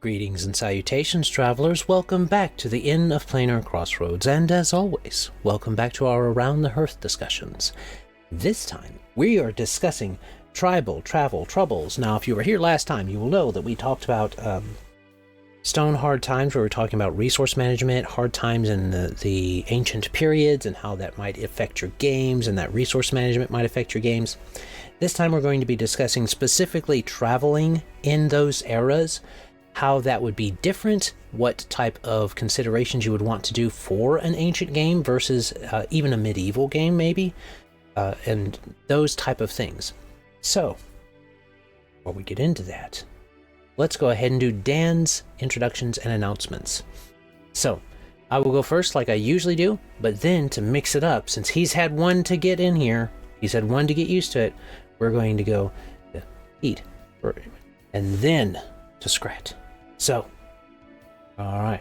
Greetings and salutations, travelers. Welcome back to the Inn of Planar Crossroads, and as always, welcome back to our Around the Hearth discussions. This time, we are discussing tribal travel troubles. Now, if you were here last time, you will know that we talked about stone hard times, where we were talking about resource management, hard times in the ancient periods, and how that might affect your games, and that resource management might affect your games. This time, we're going to be discussing specifically traveling in those eras, how that would be different, what type of considerations you would want to do for an ancient game versus even a medieval game, maybe, and those type of things. So, before we get into that, let's go ahead and do Dan's introductions and announcements. So, I will go first like I usually do, but then to mix it up, since he's had one to get in here, he's had one to get used to it, we're going to go to Pete, and then to Skrat. So, alright.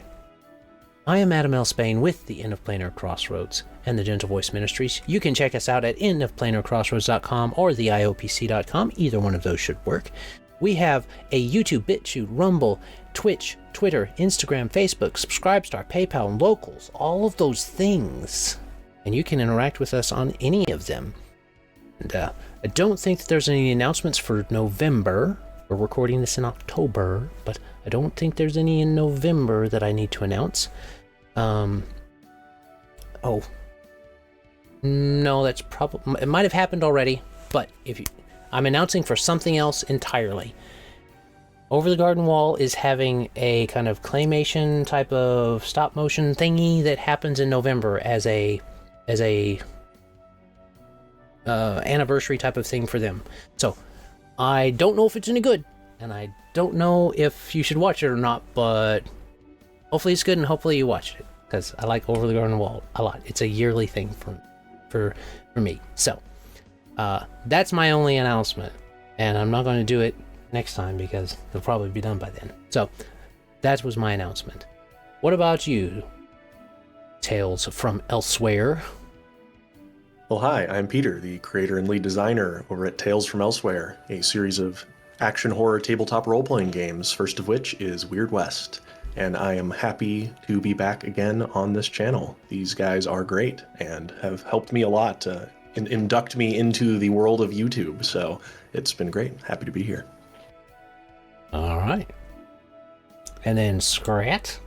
I am Adam L. Spain with the Inn of Planar Crossroads and the Gentle Voice Ministries. You can check us out at innofplanarcrossroads.com or the IOPC.com. Either one of those should work. We have a YouTube, BitChute, Rumble, Twitch, Twitter, Instagram, Facebook, Subscribestar, PayPal, and Locals. All of those things. And you can interact with us on any of them. And I don't think that there's any announcements for November. We're recording this in October, but I don't think there's any in November that I need to announce. Oh. No, that's probably... It might have happened already, but I'm announcing for something else entirely. Over the Garden Wall is having a kind of claymation type of stop-motion thingy that happens in November as a anniversary type of thing for them. So, I don't know if it's any good, and I don't know if you should watch it or not, but hopefully it's good and hopefully you watch it, because I like Over the Garden Wall a lot. It's a yearly thing for me. So, that's my only announcement, and I'm not going to do it next time because it'll probably be done by then. So, that was my announcement. What about you, Tales from Elsewhere? Well, hi, I'm Peter, the creator and lead designer over at Tales from Elsewhere, a series of action horror tabletop role-playing games, first of which is Weird West. And I am happy to be back again on this channel. These guys are great and have helped me a lot to induct me into the world of YouTube, so it's been great. Happy to be here. All right. And then Skrat?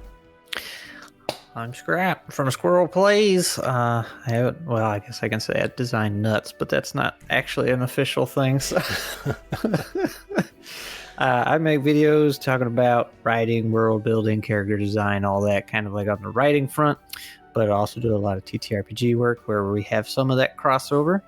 I'm Skrat from Squirrel Plays. I guess I can say I design nuts, but that's not actually an official thing. So. I make videos talking about writing, world building, character design, all that kind of like on the writing front, but I also do a lot of TTRPG work where we have some of that crossover.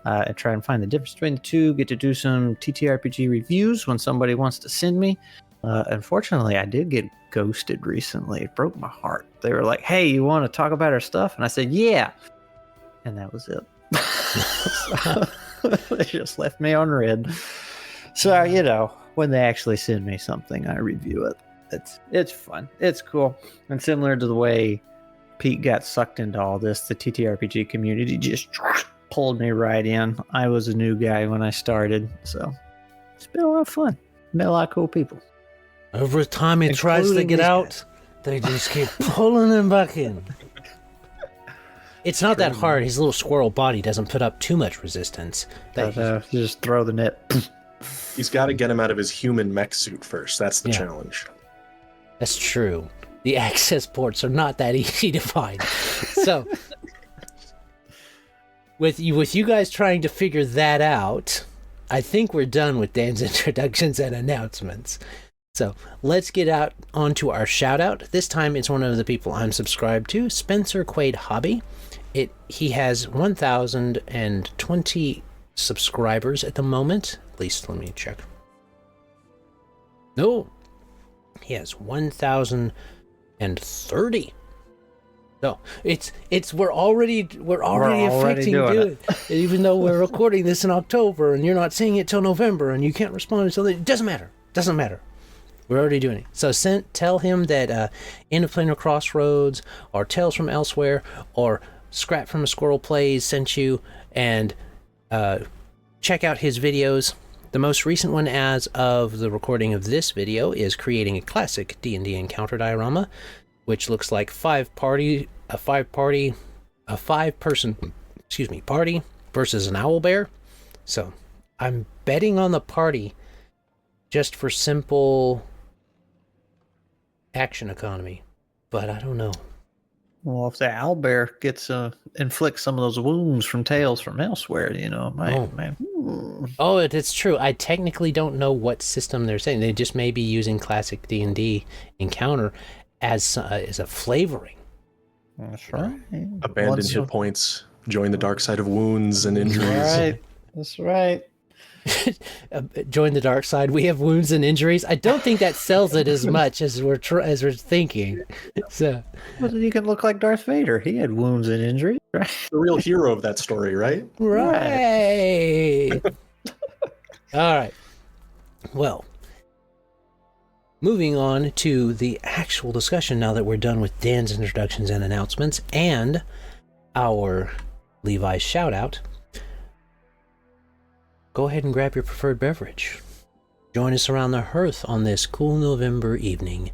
I try and find the difference between the two, get to do some TTRPG reviews when somebody wants to send me. Unfortunately, I did get ghosted recently. It broke my heart. They were like, hey, you want to talk about our stuff? And I said, yeah. And that was it. They just left me on red. So, when they actually send me something, I review it. It's fun. It's cool. And similar to the way Pete got sucked into all this, the TTRPG community just pulled me right in. I was a new guy when I started. So it's been a lot of fun. Met a lot of cool people. Every time he tries to get out, they just keep pulling him back in. It's not that hard. His little squirrel body doesn't put up too much resistance. Just throw the net. He's got to get him out of his human mech suit first. That's the challenge. That's true. The access ports are not that easy to find. So, with you guys trying to figure that out, I think we're done with Dan's introductions and announcements. So let's get out onto our shout out. This time it's one of the people I'm subscribed to, Spencer Quaid Hobby. He has 1,020 subscribers at the moment. At least let me check. No, he has 1,030. No, we're already affecting it. Even though we're recording this in October and you're not seeing it till November and you can't respond until it doesn't matter. We're already doing it. So tell him that Inn of Planar Crossroads or Tales from Elsewhere or Skrat from a Squirrel Plays sent you, and check out his videos. The most recent one as of the recording of this video is creating a classic D&D encounter diorama, which looks like a five-person party versus an owlbear. So I'm betting on the party just for simple action economy, but I don't know. Well, if the owlbear gets inflicts some of those wounds from Tales from Elsewhere, man. Oh, it's true. I technically don't know what system they're saying. They just may be using classic D&D encounter as a flavoring. That's right. Abandon hit points, join the dark side of wounds and injuries. That's right. Join the dark side. We have wounds and injuries. I don't think that sells it as much as we're thinking. So, well, you can look like Darth Vader. He had wounds and injuries, right? The real hero of that story, right? Right. All right. Well, moving on to the actual discussion now that we're done with Dan's introductions and announcements and our Levi shout out. Go ahead and grab your preferred beverage. Join us around the hearth on this cool November evening.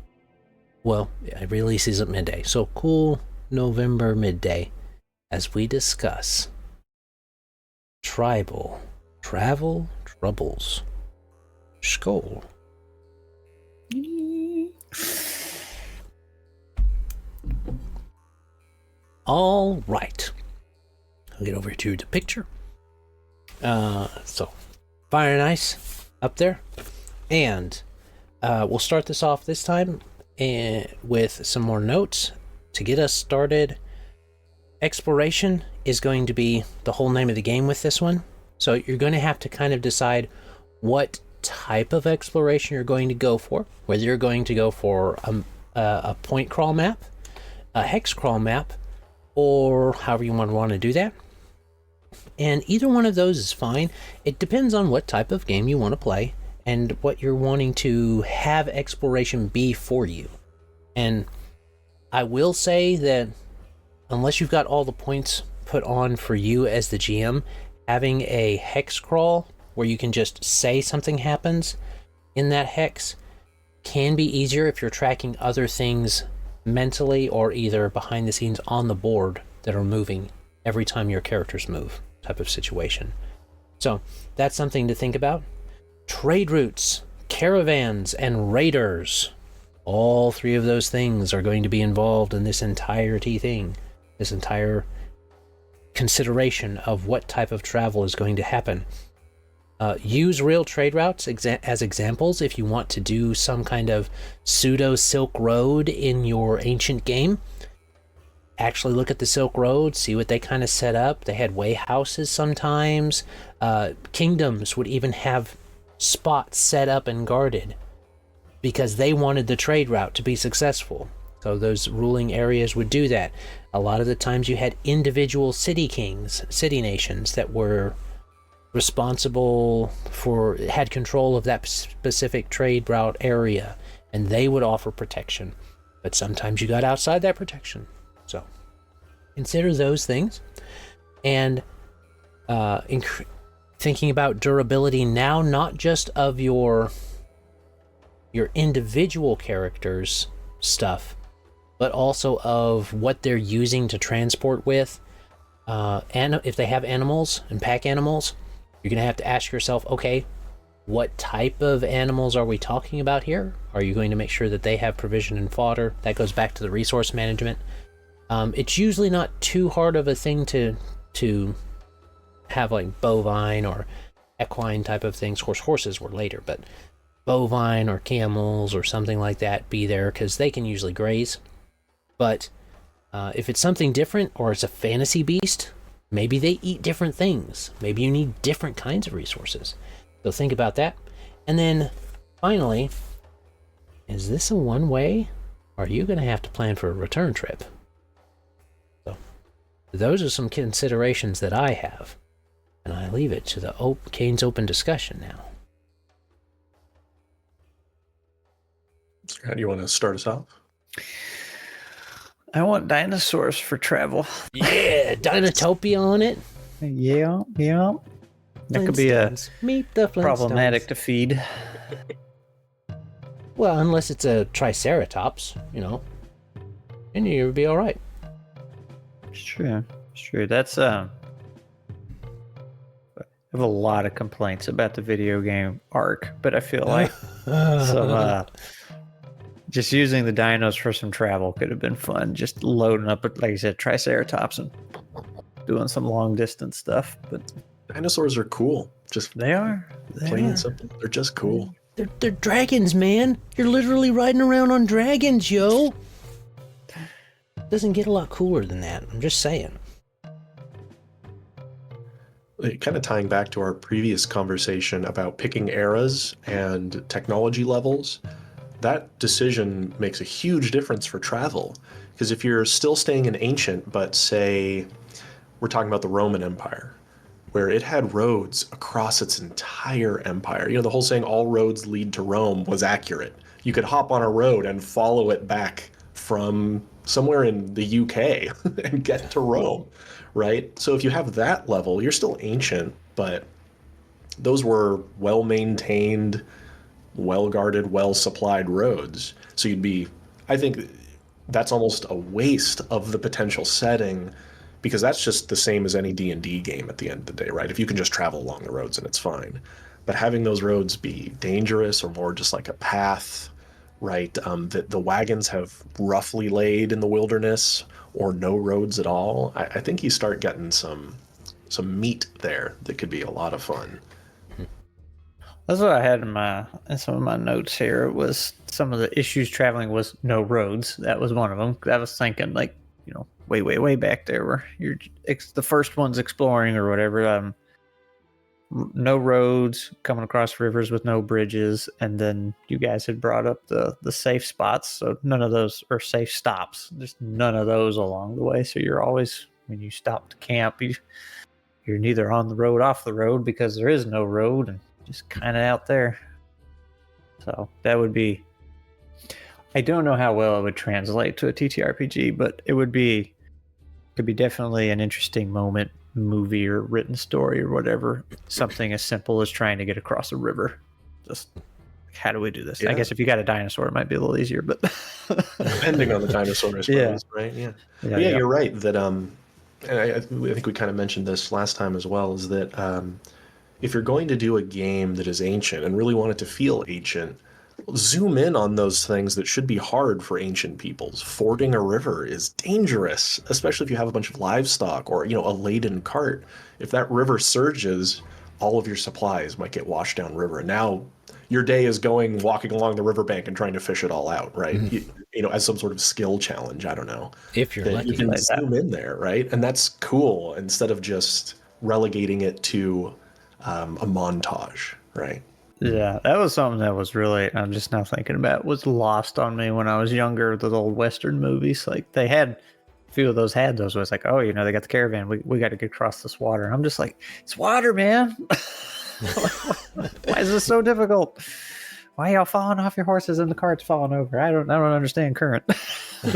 Well, it releases at midday, so cool November midday as we discuss tribal travel troubles. Skål. All right. I'll get over to the picture. So fire and ice up there, and we'll start this off this time with some more notes to get us started. Exploration is going to be the whole name of the game with this one, so you're going to have to kind of decide what type of exploration you're going to go for, whether you're going to go for a point crawl map, a hex crawl map, or however you want to do that. And either one of those is fine. It depends on what type of game you want to play and what you're wanting to have exploration be for you. And I will say that unless you've got all the points put on for you as the GM, having a hex crawl where you can just say something happens in that hex can be easier if you're tracking other things mentally or either behind the scenes on the board that are moving every time your characters move, type of situation. So that's something to think about. Trade routes, caravans, and raiders. All three of those things are going to be involved in this entire consideration of what type of travel is going to happen. Use real trade routes as examples if you want to do some kind of pseudo Silk Road in your ancient game. Actually look at the Silk Road, see what they kind of set up. They had way houses sometimes. Kingdoms would even have spots set up and guarded because they wanted the trade route to be successful. So those ruling areas would do that. A lot of the times you had individual city kings, city nations that were responsible for, had control of that specific trade route area, and they would offer protection. But sometimes you got outside that protection. So consider those things, and thinking about durability now, not just of your individual characters' stuff, but also of what they're using to transport with. And if they have animals and pack animals, you're going to have to ask yourself, okay, what type of animals are we talking about here? Are you going to make sure that they have provision and fodder? That goes back to the resource management. It's usually not too hard of a thing to have, like bovine or equine type of things. Of course, horses were later, but bovine or camels or something like that be there because they can usually graze. But if it's something different or it's a fantasy beast, maybe they eat different things. Maybe you need different kinds of resources. So think about that. And then finally, is this a one-way? Or are you going to have to plan for a return trip? So those are some considerations that I have. And I leave it to the Kane's open discussion now. How do you want to start us off? I want dinosaurs for travel. Yeah, Dinotopia on it. Yeah. That could be a Meet the Flintstones. problematic to feed. Well, unless it's a triceratops, and you'll be all right. Sure. That's I have a lot of complaints about the video game arc, but I feel like just using the dinos for some travel could have been fun. Just loading up, like I said, triceratops and doing some long distance stuff. But Dinosaurs are cool. Just they are plain and simple. They're just cool. They're dragons, man. You're literally riding around on dragons, yo. Doesn't get a lot cooler than that. I'm just saying. Kind of tying back to our previous conversation about picking eras and technology levels, that decision makes a huge difference for travel. Because if you're still staying in ancient, but say we're talking about the Roman Empire, where it had roads across its entire empire. The whole saying, all roads lead to Rome, was accurate. You could hop on a road and follow it back from somewhere in the UK and get to Rome, right? So if you have that level, you're still ancient, but those were well-maintained, well-guarded, well-supplied roads. So I think that's almost a waste of the potential setting, because that's just the same as any D&D game at the end of the day, right? If you can just travel along the roads and it's fine. But having those roads be dangerous or more just like a path, right? The wagons have roughly laid in the wilderness or no roads at all. I think you start getting some meat there that could be a lot of fun. That's what I had in some of my notes here. It was some of the issues traveling was no roads. That was one of them. I was thinking way back there where you're the first one's exploring or whatever. No roads, coming across rivers with no bridges, and then you guys had brought up the safe spots. So none of those are safe stops. There's none of those along the way. So you're always, when you stop to camp, you're neither on the road, off the road, because there is no road, and just kind of out there. So that would be. I don't know how well it would translate to a TTRPG, but it could be definitely an interesting moment, movie or written story or whatever. Something as simple as trying to get across a river. Just how do we do this? Yeah. I guess if you got a dinosaur, it might be a little easier, but depending on the dinosaur, I suppose, right? Yeah. Yeah, you're right that and I think we kind of mentioned this last time as well, is that if you're going to do a game that is ancient and really want it to feel ancient, zoom in on those things that should be hard for ancient peoples. Fording a river is dangerous, especially if you have a bunch of livestock or, a laden cart. If that river surges, all of your supplies might get washed down river. And now your day is walking along the riverbank and trying to fish it all out, right? Mm-hmm. As some sort of skill challenge. I don't know. If you're lucky. You can zoom in there, right? And that's cool instead of just relegating it to a montage, right? Yeah, that was something that was really, I'm just now thinking about, was lost on me when I was younger. Those old Western movies, like they had, a few of those had those where it's like, oh, they got the caravan. We got to get across this water. And I'm just like, it's water, man. Why is this so difficult? Why are y'all falling off your horses and the cart's falling over? I don't understand current.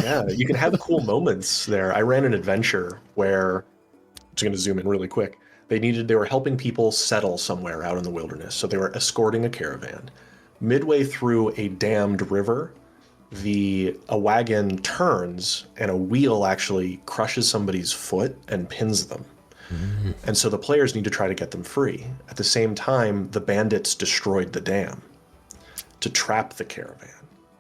Yeah, you can have cool moments there. I ran an adventure where, I'm just going to zoom in really quick. They were helping people settle somewhere out in the wilderness. So they were escorting a caravan. Midway through a dammed river, a wagon turns and a wheel actually crushes somebody's foot and pins them. Mm-hmm. And so the players need to try to get them free. At the same time, the bandits destroyed the dam to trap the caravan.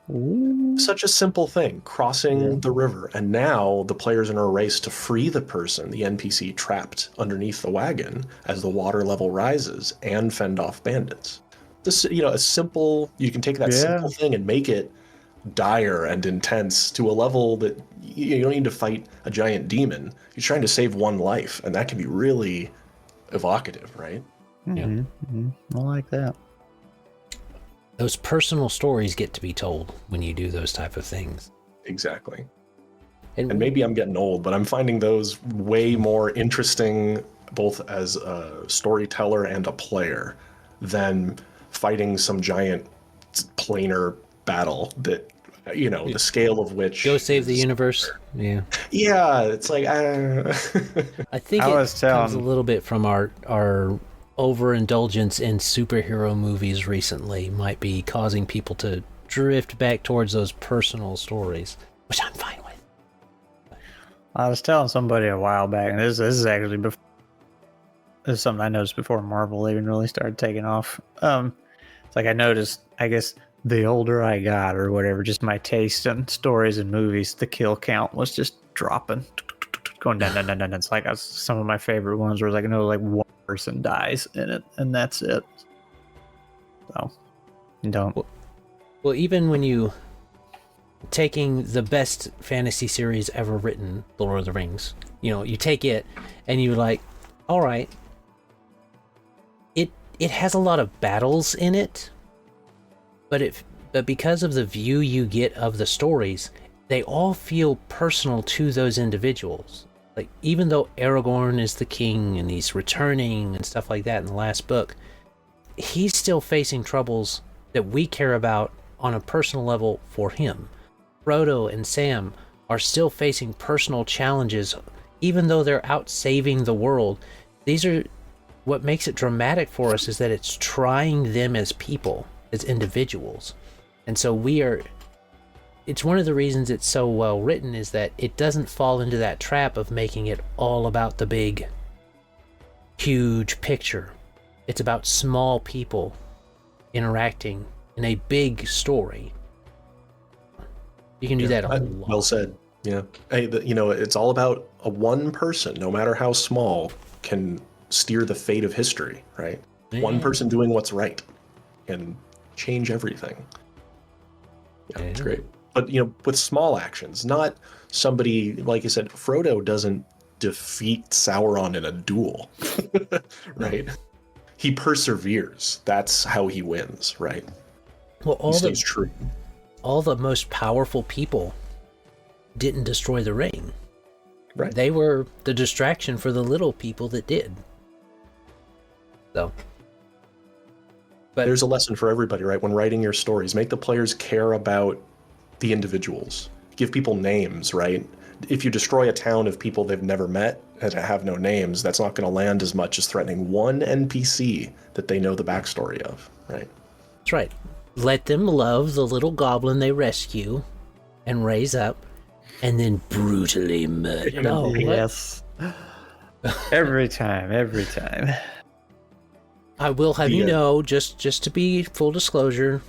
Ooh. Such a simple thing, crossing the river. And now the players are in a race to free the person, the NPC trapped underneath the wagon as the water level rises, and fend off bandits. This, you can take that simple thing and make it dire and intense to a level that you don't need to fight a giant demon. You're trying to save one life, and that can be really evocative, right? Mm-hmm. Yeah. Mm-hmm. I like that. Those personal stories get to be told when you do those type of things. Exactly. And maybe I'm getting old, but I'm finding those way more interesting, both as a storyteller and a player, than fighting some giant planar battle that, the scale of which... Go save the universe. Yeah. Yeah, it's like... I think it comes a little bit from our overindulgence in superhero movies recently might be causing people to drift back towards those personal stories, which I'm fine with. I was telling somebody a while back, and this is actually before. This is something I noticed before Marvel even really started taking off. It's like I noticed, I guess, the older I got or whatever, just my taste in stories and movies, the kill count was just dropping, going down. It's like some of my favorite ones were like, one person dies in it, and that's it. So, don't. Well, even when you taking the best fantasy series ever written, Lord of the Rings, you take it and you're like, all right, it has a lot of battles in it, but because of the view you get of the stories, they all feel personal to those individuals. Like, even though Aragorn is the king and he's returning and stuff like that in the last book, he's still facing troubles that we care about on a personal level for him. Frodo and Sam are still facing personal challenges, even though they're out saving the world. What makes it dramatic for us is that it's trying them as people, as individuals. And so it's one of the reasons it's so well written, is that it doesn't fall into that trap of making it all about the big, huge picture. It's about small people interacting in a big story. You can do that a lot. Well said. Yeah. It's all about a one person, no matter how small, can steer the fate of history, right? Yeah. One person doing what's right can change everything. Yeah, it's great. But, with small actions, not somebody, like you said, Frodo doesn't defeat Sauron in a duel, right? He perseveres. That's how he wins, right? Well, he stays true. All the most powerful people didn't destroy the ring. Right. They were the distraction for the little people that did. So, but there's a lesson for everybody, right? When writing your stories, make the players care about the individuals. Give people names, right? If you destroy a town of people they've never met and have no names, that's not going to land as much as threatening one NPC that they know the backstory of, right? That's right. Let them love the little goblin they rescue and raise up, and then brutally murder. Oh, yes. Every time. I will have you know, just to be full disclosure,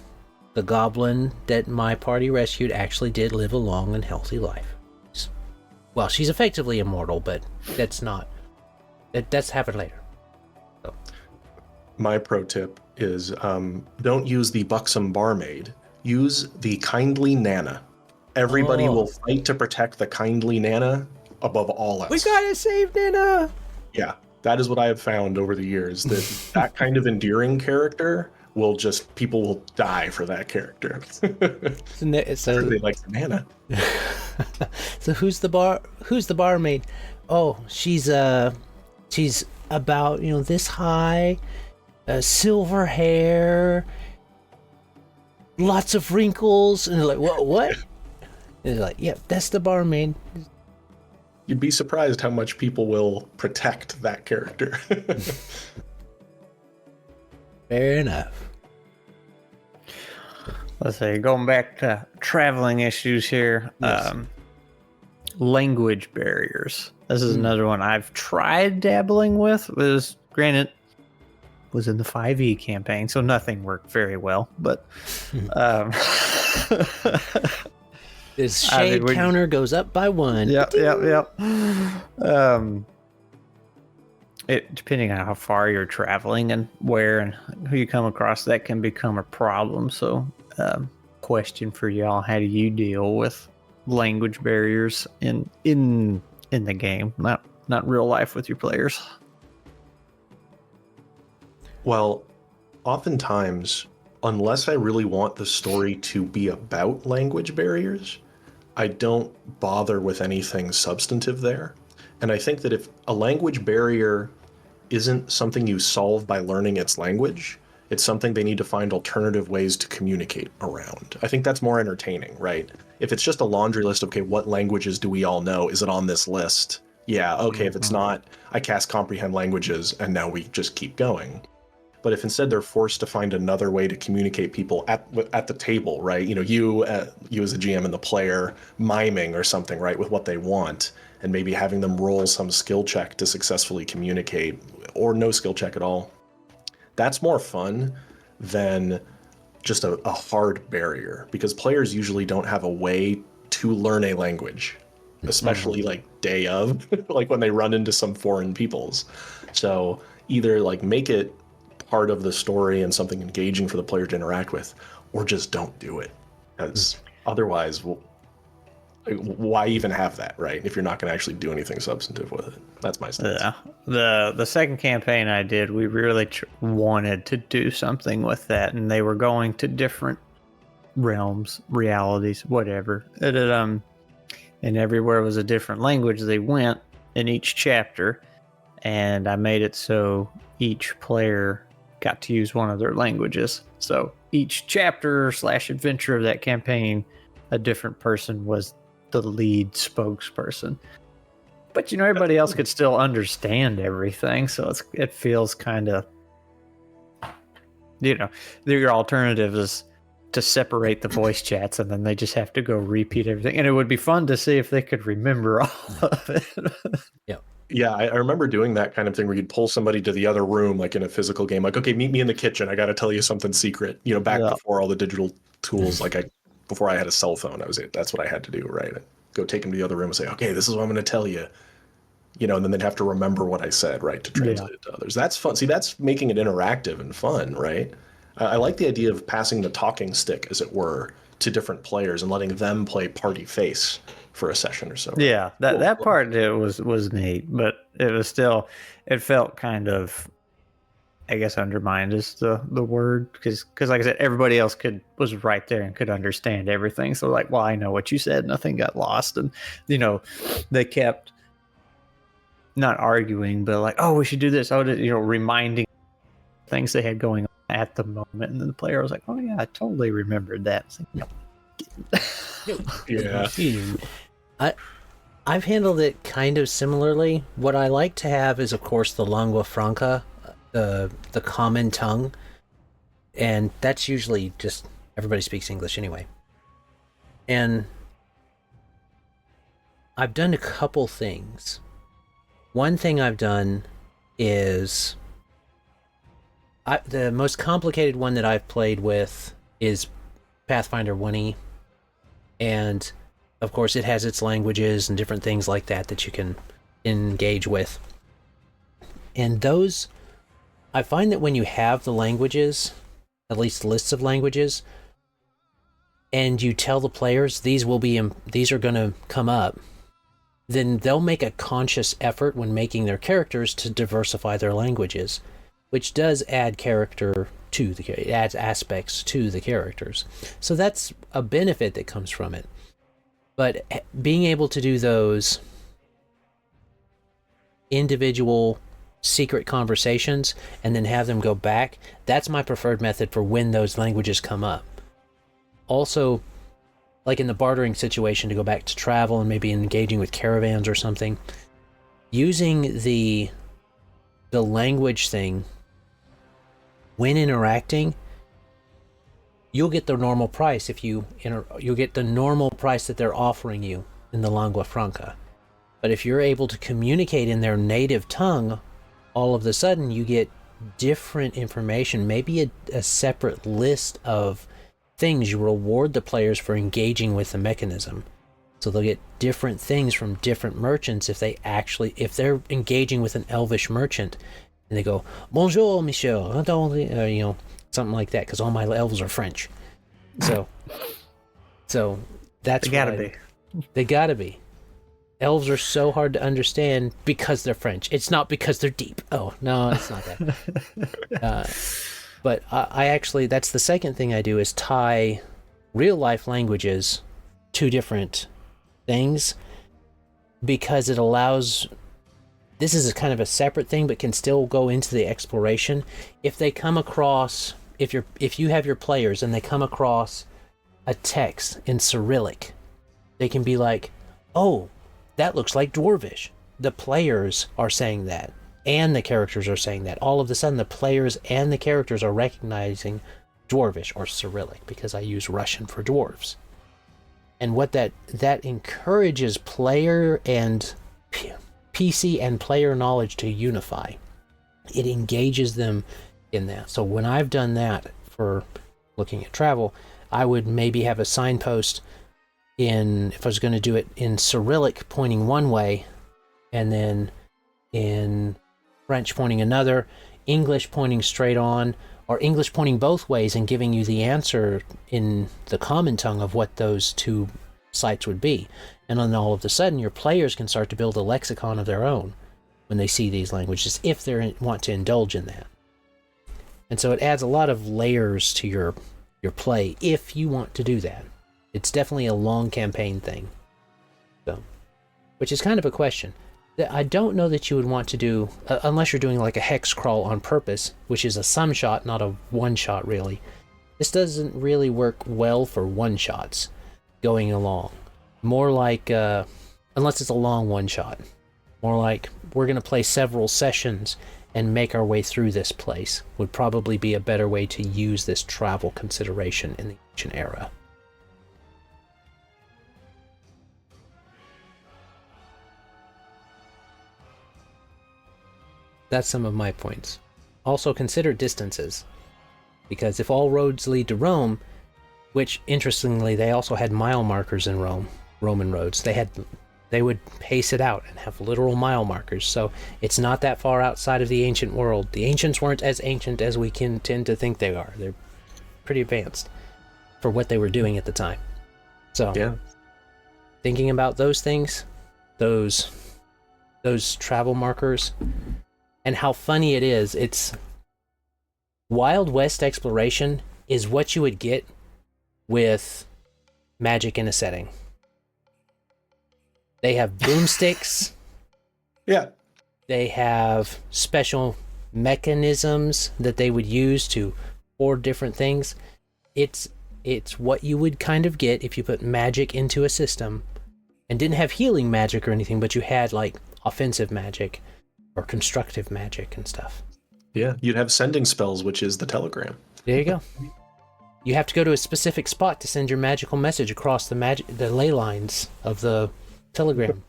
the goblin that my party rescued actually did live a long and healthy life. Well, she's effectively immortal, but that's happened later. So. My pro tip is don't use the buxom barmaid. Use the kindly Nana. Everybody will fight to protect the kindly Nana above all else. We gotta save Nana! Yeah, that is what I have found over the years, that kind of endearing character people will die for that character. So they like the Nana. So who's the barmaid? Oh, she's about, this high, silver hair, lots of wrinkles, and they're like, what? And they're like, yeah, that's the barmaid. You'd be surprised how much people will protect that character. Fair enough. Let's say, going back to traveling issues here, yes. Language barriers. This is another one I've tried dabbling with. Was in the 5e campaign, so nothing worked very well. But his shade counter goes up by 1. Yep. Depending on how far you're traveling and where and who you come across, that can become a problem. So, question for y'all: how do you deal with language barriers in the game, not real life with your players? Well, oftentimes, unless I really want the story to be about language barriers, I don't bother with anything substantive there. And I think that if a language barrier isn't something you solve by learning its language, it's something they need to find alternative ways to communicate around. I think that's more entertaining, right? If it's just a laundry list of, okay, what languages do we all know? Is it on this list? yeah, okay, if it's not, I cast comprehend languages and now we just keep going. But if instead they're forced to find another way to communicate people at the table, right? You know, you as a GM and the player miming or something, right, with what they want, and maybe having them roll some skill check to successfully communicate, or no skill check at all. That's more fun than just a hard barrier, because players usually don't have a way to learn a language, especially like day of, like when they run into some foreign peoples. So either like make it part of the story and something engaging for the player to interact with, or just don't do it, because otherwise, why even have that, right? If you're not going to actually do anything substantive with it. That's my stance. Yeah. The second campaign I did, we really wanted to do something with that, and they were going to different realms, realities, whatever. And everywhere was a different language they went in each chapter, and I made it so each player got to use one of their languages. So each chapter / adventure of that campaign, a different person was the lead spokesperson. But you know, everybody else could still understand everything, so it feels kind of, you know, your alternative is to separate the voice chats, and then they just have to go repeat everything. And it would be fun to see if they could remember all of it. Yeah, I remember doing that kind of thing where you'd pull somebody to the other room, like in a physical game, like, okay, meet me in the kitchen. I got to tell you something secret. You know, back before all the digital tools, before I had a cell phone, that's what I had to do, right? I'd go take them to the other room and say, okay, this is what I'm going to tell you. You know, and then they'd have to remember what I said, right, to translate it to others. That's fun. See, that's making it interactive and fun, right? I like the idea of passing the talking stick, as it were, to different players and letting them play party face for a session or so. Yeah, that part was neat, but it was still, it felt kind of, I guess, undermined is the word, because like I said, everybody else was right there and could understand everything. So like, well, I know what you said, nothing got lost, and you know, they kept not arguing, but like, oh, we should do this. Reminding things they had going on at the moment, and then the player was like, oh yeah, I totally remembered that. It's like, Yeah. I've handled it kind of similarly. What I like to have is, of course, the lingua franca, the common tongue, and that's usually just everybody speaks English anyway. And I've done a couple things. One thing I've done is the most complicated one that I've played with is Pathfinder 1E, and of course it has its languages and different things like that you can engage with. And those, I find that when you have the languages, at least lists of languages, and you tell the players these are going to come up, then they'll make a conscious effort when making their characters to diversify their languages, which does add it adds aspects to the characters. So that's a benefit that comes from it. But being able to do those individual secret conversations and then have them go back, that's my preferred method for when those languages come up. Also, like in the bartering situation, to go back to travel and maybe engaging with caravans or something, using the language thing when interacting, you'll get the normal price you'll get the normal price that they're offering you in the lingua franca. But if you're able to communicate in their native tongue, all of a sudden you get different information, maybe a separate list of things. You reward the players for engaging with the mechanism. So they'll get different things from different merchants if they're engaging with an elvish merchant and they go, bonjour, monsieur, something like that, because all my elves are French. So that's they gotta be. Elves are so hard to understand because they're French. It's not because they're deep. Oh, no, it's not that. But I actually, that's the second thing I do, is tie real life languages to different things, because it allows, this is a kind of a separate thing, but can still go into the exploration. If they come across, if you have your players and they come across a text in Cyrillic, they can be like, oh, that looks like Dwarvish. the players are saying that, and the characters are saying that. All of a sudden, the players and the characters are recognizing Dwarvish or Cyrillic, because I use Russian for dwarves. And what that encourages player and PC and player knowledge to unify. It engages them in that. So when I've done that for looking at travel, I would maybe have a signpost if I was going to do it in Cyrillic pointing one way, and then in French pointing another, English pointing straight on, or English pointing both ways and giving you the answer in the common tongue of what those two sites would be. And then all of a sudden, your players can start to build a lexicon of their own when they see these languages, if they want to indulge in that. And so it adds a lot of layers to your play if you want to do that. It's definitely a long campaign thing. So, which is kind of a question. I don't know that you would want to do, unless you're doing like a hex crawl on purpose, which is a sum shot, not a one shot really. This doesn't really work well for one shots going along. More like, unless it's a long one shot. More like, we're going to play several sessions and make our way through this place would probably be a better way to use this travel consideration in the ancient era. That's some of my points. Also consider distances, because if all roads lead to Rome, which interestingly they also had mile markers in Roman roads, they would pace it out and have literal mile markers, so it's not that far outside of the ancient world. The ancients weren't as ancient as we can tend to think they are. They're pretty advanced for what they were doing at the time. So, yeah. Thinking about those things, those travel markers, and how funny it is, it's Wild West exploration is what you would get with Magick in a setting. They have boomsticks. Yeah. They have special mechanisms that they would use for different things. It's what you would kind of get if you put magic into a system and didn't have healing magic or anything, but you had like offensive magic or constructive magic and stuff. Yeah, you'd have sending spells, which is the telegram. There you go. You have to go to a specific spot to send your magical message across the ley lines of the telegram.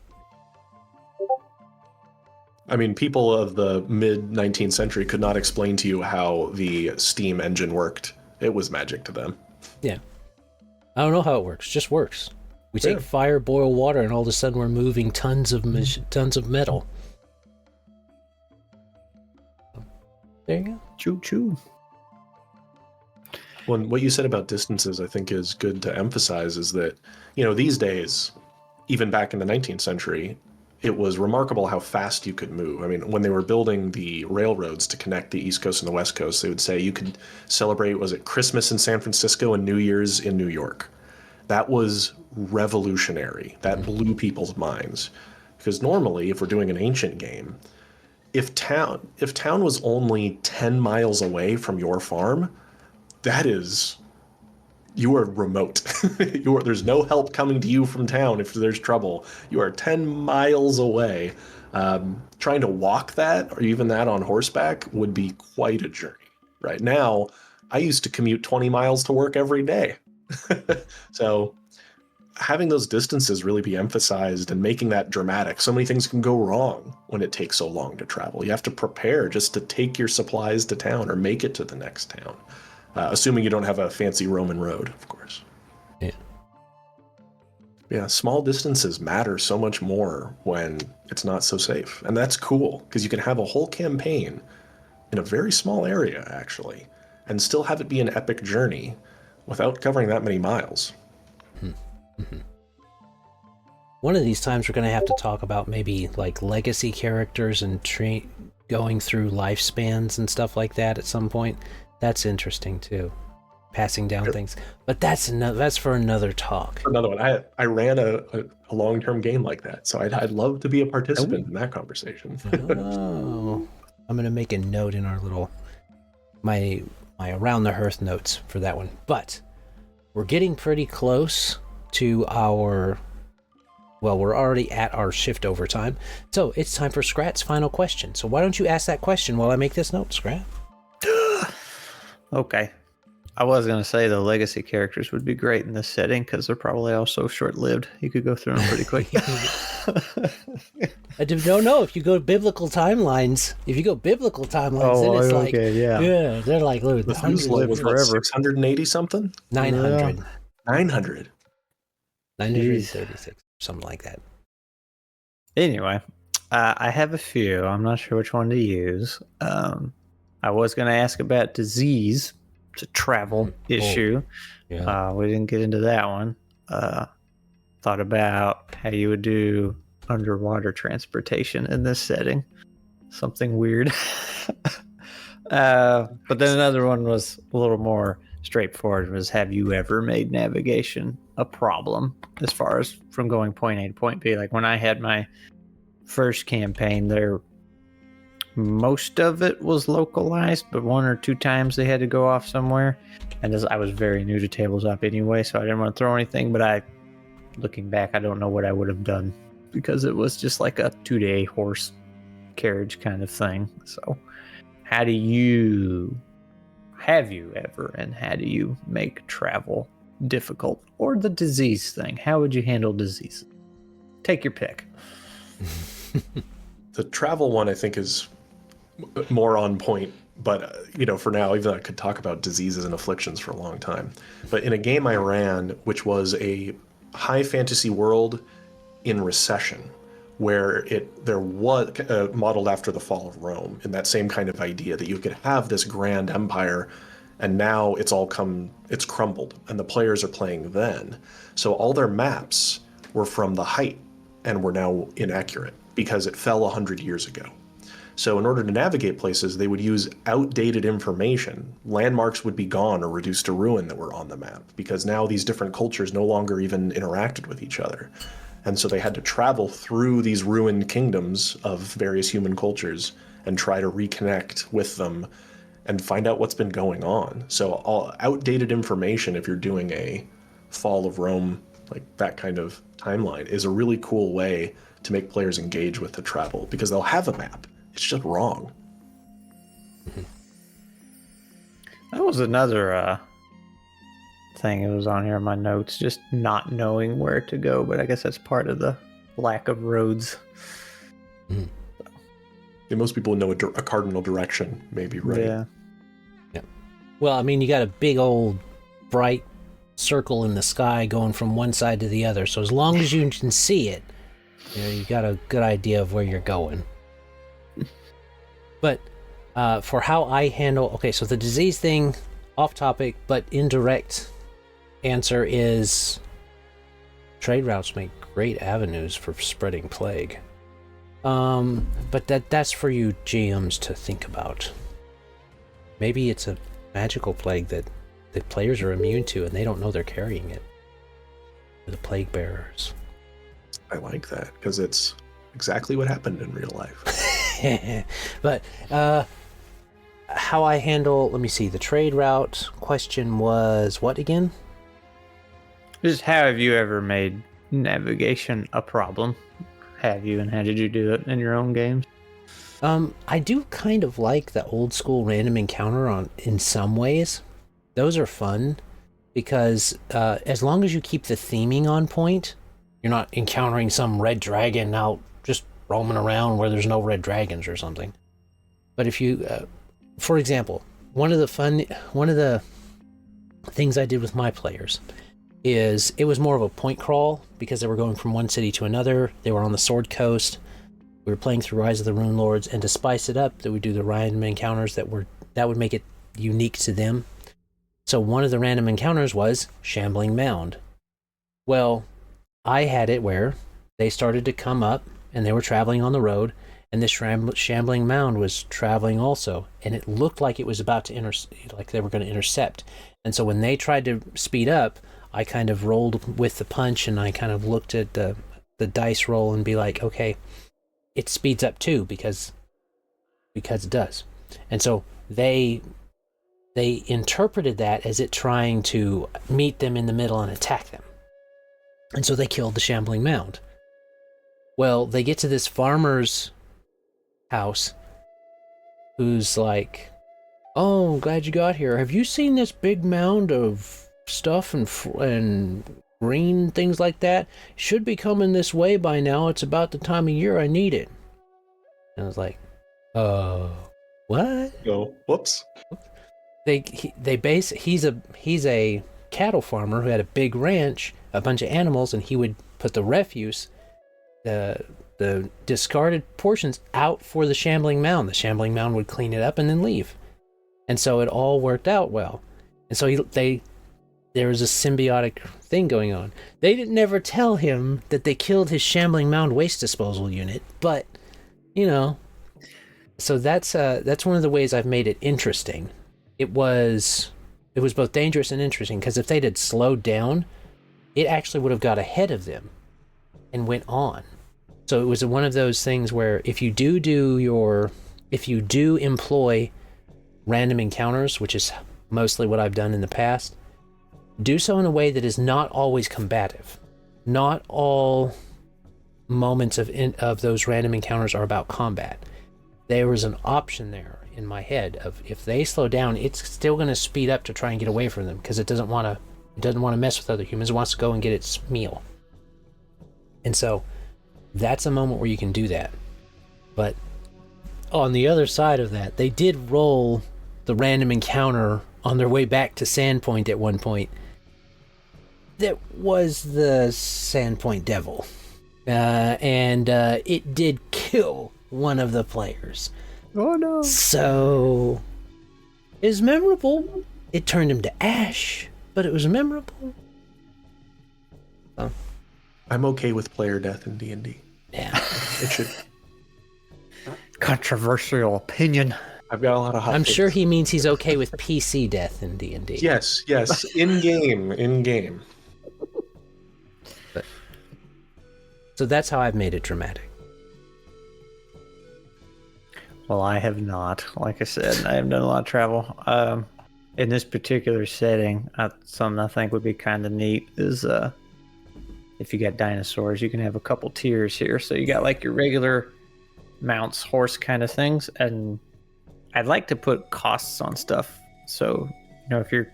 I mean, people of the mid-19th century could not explain to you how the steam engine worked. It was magic to them. Yeah. I don't know how it works. It just works. We take fire, boil water, and all of a sudden we're moving tons of metal. There you go. Choo-choo. What you said about distances, I think, is good to emphasize, is that, these days, even back in the 19th century, it was remarkable how fast you could move. I mean, when they were building the railroads to connect the East Coast and the West Coast, they would say you could celebrate, was it Christmas in San Francisco and New Year's in New York? That was revolutionary. That blew people's minds. Because normally, if we're doing an ancient game, if town was only 10 miles away from your farm, you are remote. There's no help coming to you from town if there's trouble. You are 10 miles away. Trying to walk that, or even that on horseback, would be quite a journey. Right now, I used to commute 20 miles to work every day. So having those distances really be emphasized and making that dramatic. So many things can go wrong when it takes so long to travel. You have to prepare just to take your supplies to town or make it to the next town. Assuming you don't have a fancy Roman road, of course. Yeah. Yeah, small distances matter so much more when it's not so safe. And that's cool, because you can have a whole campaign in a very small area, actually, and still have it be an epic journey without covering that many miles. Mm-hmm. One of these times we're going to have to talk about maybe like legacy characters and going through lifespans and stuff like that at some point. That's interesting too, passing down things. But that's for another talk. Another one. I ran a long-term game like that, so I'd love to be a participant in that conversation. Oh, I'm going to make a note in our little my around the hearth notes for that one. But we're getting pretty close to our Well, we're already at our shift over time, so it's time for Skrat's final question. So why don't you ask that question while I make this note, Skrat? Okay. I was going to say the legacy characters would be great in this setting because they're probably all so short-lived. You could go through them pretty quick. I don't know if you go biblical timelines. Then it's like, yeah, they're like The hundreds live was forever. 680 something? 900. Yeah. 900. 936, something like that. Anyway, I have a few. I'm not sure which one to use. I was going to ask about disease. It's a travel issue. Yeah. We didn't get into that one. Thought about how you would do underwater transportation in this setting. Something weird. But then another one was a little more straightforward, was have you ever made navigation a problem as far as from going point A to point B? Like when I had my first campaign there, most of it was localized, but one or two times they had to go off somewhere. And I was very new to tabletop anyway, so I didn't want to throw anything, but looking back, I don't know what I would have done because it was just like a 2-day horse carriage kind of thing. So have you ever, and how do you make travel difficult? Or the disease thing, how would you handle disease? Take your pick. The travel one, I think, is more on point, but for now, even though I could talk about diseases and afflictions for a long time, but in a game I ran, which was a high fantasy world in recession, where there was modeled after the fall of Rome, in that same kind of idea that you could have this grand empire, and now it's crumbled, and the players are playing then. So all their maps were from the height and were now inaccurate because it fell 100 years ago. So in order to navigate places, they would use outdated information. Landmarks would be gone or reduced to ruin that were on the map, because now these different cultures no longer even interacted with each other. And so they had to travel through these ruined kingdoms of various human cultures and try to reconnect with them and find out what's been going on. So all outdated information, if you're doing a fall of Rome, like that kind of timeline, is a really cool way to make players engage with the travel, because they'll have a map. It's just wrong. That was another thing that was on here in my notes, just not knowing where to go, but I guess that's part of the lack of roads. Yeah, most people know a cardinal direction, maybe, right? Yeah. Well, I mean, you got a big old bright circle in the sky going from one side to the other, so as long as you can see it, you got a good idea of where you're going. But for how I handle... Okay, so the disease thing, off topic, but indirect answer is trade routes make great avenues for spreading plague. But that's for you GMs to think about. Maybe it's a magical plague that the players are immune to and they don't know they're carrying it. The plague bearers. I like that, because it's exactly what happened in real life. But how I handle... Let me see. The trade route question was what again? Just how have you ever made navigation a problem? Have you, and how did you do it in your own games? I do kind of like the old school random encounter in some ways. Those are fun because as long as you keep the theming on point, you're not encountering some red dragon out just roaming around where there's no red dragons or something. But if you, for example, one of the things I did with my players is it was more of a point crawl because they were going from one city to another. They were on the Sword Coast. We were playing through Rise of the Rune Lords, and to spice it up, that we do the random encounters that would make it unique to them. So one of the random encounters was Shambling Mound. Well, I had it where they started to come up, and they were traveling on the road, and this Shambling Mound was traveling also, and it looked like it was about to like they were going to intercept. And so when they tried to speed up, I kind of rolled with the punch, and I kind of looked at the dice roll and be like, okay, it speeds up too because it does. And so they interpreted that as it trying to meet them in the middle and attack them. And so they killed the Shambling Mound. Well, they get to this farmer's house who's like, "Oh, I'm glad you got here. Have you seen this big mound of stuff and green things like that? Should be coming this way by now. It's about the time of year I need it." And I was like, what? Oh, whoops. He's a cattle farmer who had a big ranch, a bunch of animals, and he would put the refuse, the discarded portions out for the shambling mound. The shambling mound would clean it up and then leave. And so it all worked out well. And so there was a symbiotic thing going on. They didn't never tell him that they killed his shambling mound waste disposal unit, but so that's one of the ways I've made it interesting. It was both dangerous and interesting, because if they'd had slowed down, it actually would have got ahead of them and went on. So it was one of those things where if you do employ random encounters, which is mostly what I've done in the past, do so in a way that is not always combative. Not all moments of those random encounters are about combat. There was an option there in my head of, if they slow down, it's still going to speed up to try and get away from them, because it doesn't want to mess with other humans. It wants to go and get its meal. And so that's a moment where you can do that. But on the other side of that, they did roll the random encounter on their way back to Sandpoint at one point. That was the Sandpoint Devil. And it did kill one of the players. Oh no. So it was memorable. It turned him to ash, but it was memorable. I'm okay with player death in D&D. Yeah. It should. Controversial opinion. I've got a lot of hot I'm takes. sure he means he's okay with PC death in D&D. Yes. In game. So that's how I've made it dramatic. Well, I have not. Like I said, I haven't done a lot of travel. In this particular setting, something I think would be kind of neat is if you got dinosaurs, you can have a couple tiers here. So you got like your regular mounts, horse kind of things, and I'd like to put costs on stuff. So, if you're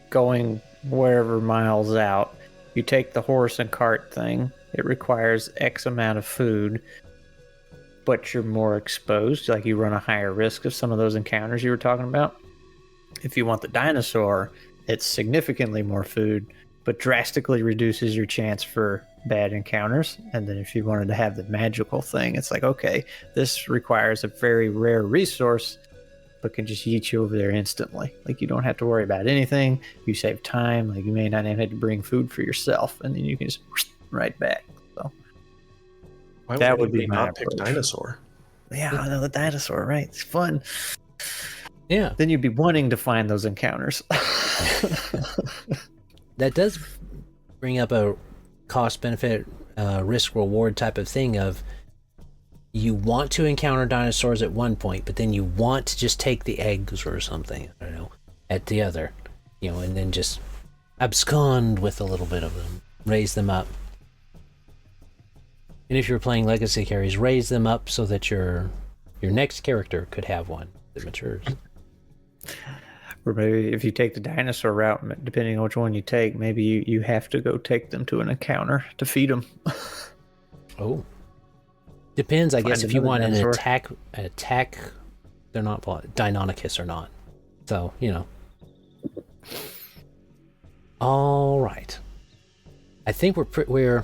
going wherever miles out, you take the horse and cart thing. It requires X amount of food, but you're more exposed. Like, you run a higher risk of some of those encounters you were talking about. If you want the dinosaur, it's significantly more food, but drastically reduces your chance for bad encounters. And then if you wanted to have the magical thing, it's like, okay, this requires a very rare resource, but can just yeet you over there instantly. Like, you don't have to worry about anything. You save time. Like, you may not even have to bring food for yourself, and then you can just right back. So Why that would anybody be my not pick approach. dinosaur? Yeah, I know, the dinosaur, right? It's fun. Yeah. Then you'd be wanting to find those encounters. That does bring up a cost-benefit, risk-reward type of thing of, you want to encounter dinosaurs at one point, but then you want to just take the eggs or something, I don't know, at the other, and then just abscond with a little bit of them, raise them up. And if you're playing legacy carries, raise them up so that your next character could have one that matures. Or maybe if you take the dinosaur route, depending on which one you take, maybe you have to go take them to an encounter to feed them. Oh. Depends, I guess, if you want an dinosaur. attack, they're not Deinonychus or not. So, All right. I think we're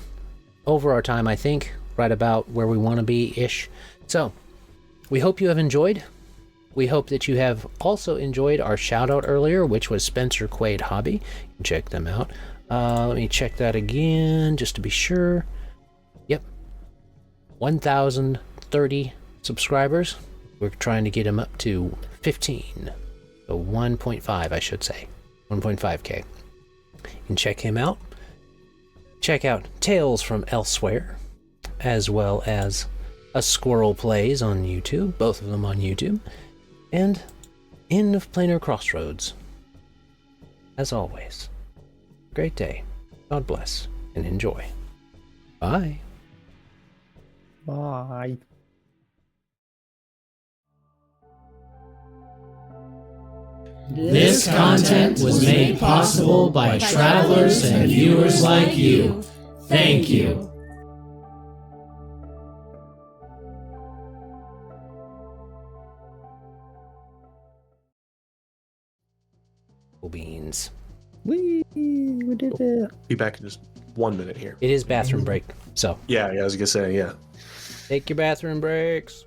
over our time, I think, right about where we want to be-ish. So, we hope you have enjoyed. We hope that you have also enjoyed our shout-out earlier, which was Spencer Quaid Hobby. You can check them out. Let me check that again, just to be sure. Yep. 1,030 subscribers. We're trying to get him up to 15. So 1.5, I should say. 1.5k. You can check him out. Check out Tales from Elsewhere, as well as A Squirrel Plays on YouTube, both of them on YouTube, and End of Planar Crossroads. As always, great day, God bless, and enjoy. Bye. Bye. This content was made possible by travelers and viewers like you. Thank you. Beans. We did it. Be back in just 1 minute here. It is bathroom break, so Yeah, I was gonna say, yeah. take your bathroom breaks.